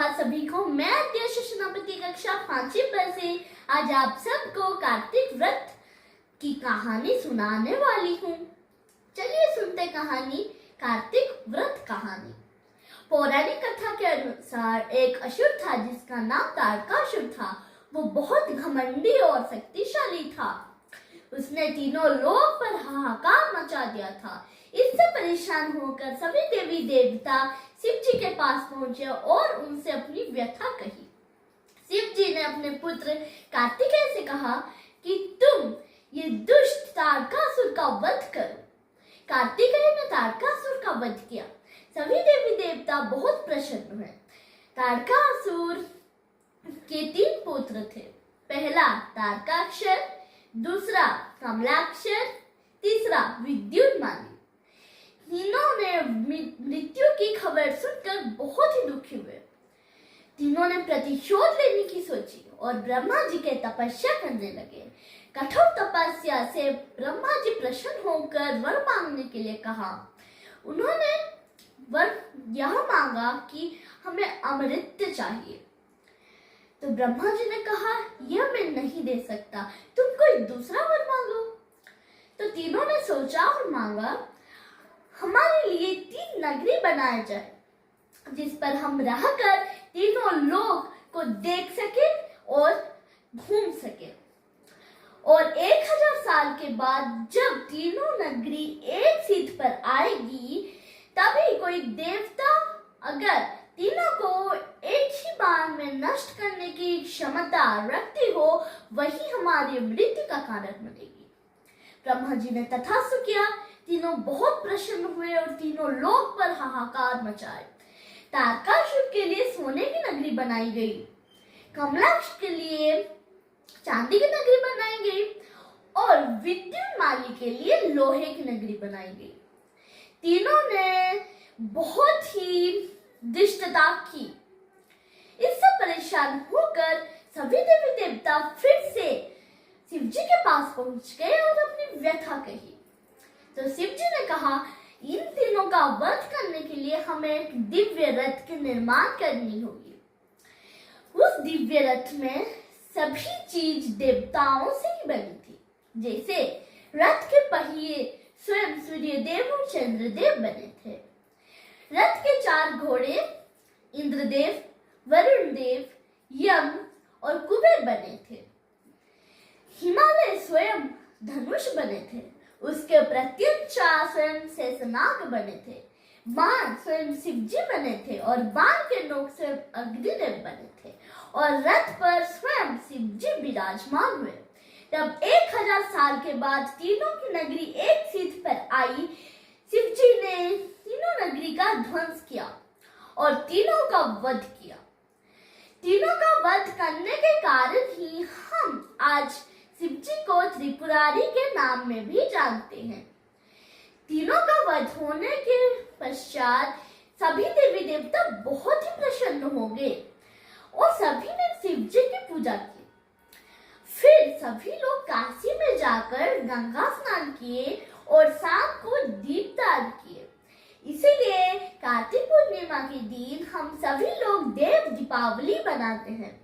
सुप्रभात सभी को। मैं अध्यक्ष सेनापति कक्षा 5वीं से आज आप सबको कार्तिक व्रत की कहानी सुनाने वाली हूँ। चलिए सुनते कहानी कार्तिक व्रत कहानी। पौराणिक कथा के अनुसार एक असुर था जिसका नाम तारकासुर था। वो बहुत घमंडी और शक्तिशाली था। उसने तीनों लोक पर हाहाकार मचा दिया था। इससे परेशान होकर सभी देवी देवता शिव जी के पास पहुंचे और उनसे अपनी व्यथा कही। शिव जी ने अपने पुत्र कार्तिकेय से कहा कि तुम ये दुष्ट तारकासुर का वध करो। कार्तिकेय ने तारकासुर का वध किया। सभी देवी देवता बहुत प्रसन्न हुए। तारकासुर के 3 पुत्र थे। पहला तारकाक्षर, दूसरा कमलाक्षर, तीसरा विद्युन्माली। तीनों ने मृत्यु की खबर सुनकर बहुत ही दुखी हुए। तीनों ने प्रतिशोध लेने की सोची और ब्रह्मा जी के तपस्या करने लगे। कठोर तपस्या से ब्रह्मा जी प्रसन्न होकर वर मांगने के लिए कहा। उन्होंने वर यह मांगा कि हमें अमृत चाहिए। तो ब्रह्मा जी ने कहा, यह मैं नहीं दे सकता, तुम कोई दूसरा वर मांगो। तो तीनों ने सोचा और मांगा, हमारे लिए 3 नगरी बनाया जाए जिस पर हम रहकर तीनों लोग को देख सके और घूम सके। और 1000 साल के बाद जब तीनों नगरी एक सिद्ध पर आएगी, तभी कोई देवता अगर तीनों को एक ही बार में नष्ट करने की क्षमता रखती हो, वही हमारी मृत्यु का कारण बनेगी। ब्रह्मा जी ने तथास्तु किया। तीनों बहुत प्रसन्न हुए और तीनों लोक पर हाहाकार मचाए। तारकासुर के लिए सोने की नगरी बनाई गई, कमलाक्ष के लिए चांदी की नगरी बनाई गई और विद्युन्माली के लिए लोहे की नगरी बनाई गई। तीनों ने बहुत ही दुष्टता की। इससे परेशान होकर सभी देवी देवता फिर से शिव जी के पास पहुंच गए और अपनी व्यथा कही। तो शिव जी ने कहा, इन तीनों का वध करने के लिए हमें एक दिव्य रथ के निर्माण करनी होगी। उस दिव्य रथ में सभी चीज देवताओं से ही बनी थी। जैसे रथ के पहिए स्वयं सूर्यदेव और चंद्रदेव बने थे। रथ के 4 घोड़े इंद्रदेव, वरुण देव, यम और कुबेर बने थे। हिमालय स्वयं धनुष बने थे। उसके प्रत्युच्चा स्वयं शेषनाग बने थे। बाण स्वयं शिव जी बने थे और बाण के नोक स्वयं अग्निदेव बने थे और रथ पर स्वयं शिव जी विराजमान हुए। तब 1000 साल के बाद तीनों की नगरी एक सिद्ध पर आई। शिव जी ने तीनों नगरी का ध्वंस किया और तीनों का वध किया। तीनों का वध करने के कारण ही हम आज शिव जी को त्रिपुरारी के नाम में भी जानते हैं। तीनों का वध होने के पश्चात सभी देवी देवता बहुत ही प्रसन्न हो गए और सभी ने शिव जी की पूजा की। फिर सभी लोग काशी में जाकर गंगा स्नान किए और शाम को दीपदान किए। इसीलिए कार्तिक पूर्णिमा के दिन हम सभी लोग देव दीपावली बनाते हैं।